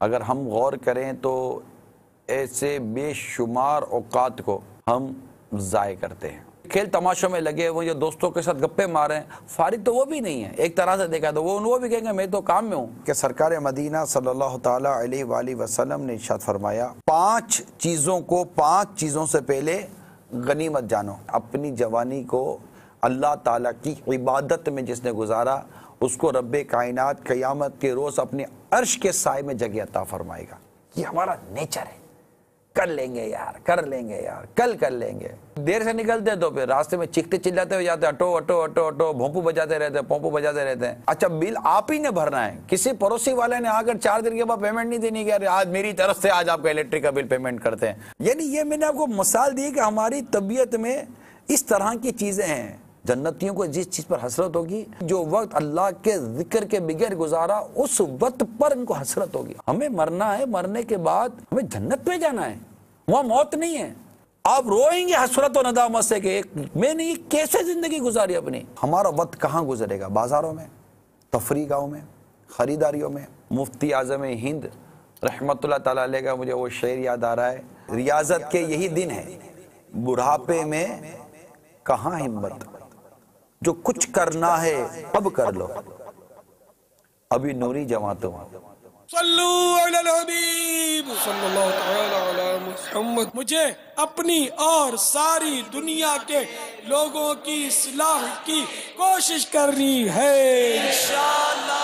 اگر ہم غور کریں تو ایسے بے شمار اوقات کو ہم ضائع کرتے ہیں، کھیل تماشوں میں لگے ہوئے، جو دوستوں کے ساتھ گپے مارے ہیں، فارغ تو وہ بھی نہیں ہے۔ ایک طرح سے دیکھا تو وہ بھی کہیں گے میں تو کام میں ہوں۔ کہ سرکار مدینہ صلی اللہ تعالیٰ علیہ وآلہ وسلم نے ارشاد فرمایا، 5 چیزوں سے پہلے غنیمت جانو۔ اپنی جوانی کو اللہ تعالیٰ کی عبادت میں جس نے گزارا، اس کو رب کائنات قیامت کے روز اپنے عرش کے سائے میں جگہ عطا فرمائے گا۔ یہ ہمارا نیچر ہے، کر لیں گے یار، کل کر لیں گے۔ دیر سے نکلتے ہیں تو پھر راستے میں چیختے چلاتے ہوئے جاتے ہیں، اٹو بھونپو بجاتے رہتے ہیں، پومپو بجاتے رہتے ہیں۔ اچھا بل آپ ہی نے بھرنا ہے، کسی پڑوسی والے نے آ کر 4 دن کے بعد پیمنٹ نہیں دینی کہ آج میری طرف سے آج آپ کا الیکٹرک کا بل پیمنٹ کرتے ہیں۔ یعنی یہ میں نے آپ کو مثال دی کہ ہماری طبیعت میں اس طرح کی چیزیں ہیں۔ جنتیوں کو جس چیز پر حسرت ہوگی، جو وقت اللہ کے ذکر کے بغیر گزارا، اس وقت پر ان کو حسرت ہوگی۔ ہمیں مرنا ہے، مرنے کے بعد ہمیں جنت میں جانا ہے، وہاں موت نہیں ہے۔ آپ روئیں گے حسرت و ندامت سے کہ میں نے یہ کیسے زندگی گزاری اپنی۔ ہمارا وقت کہاں گزرے گا؟ بازاروں میں، تفریح گاہوں میں، خریداریوں میں۔ مفتی اعظم ہند رحمت اللہ تعالیٰ علیہ کا مجھے وہ شعر یاد آ رہا ہے، ریاضت کے یہی دن ہے، بڑھاپے میں کہاں ہمت، جو کچھ کرنا ہے اب کر لو، ابھی نوری جوان تو۔ صلو علی الحبیب صلی اللہ تعالی علی محمد۔ مجھے اپنی اور ساری دنیا کے لوگوں کی اصلاح کی کوشش کرنی ہے انشاءاللہ۔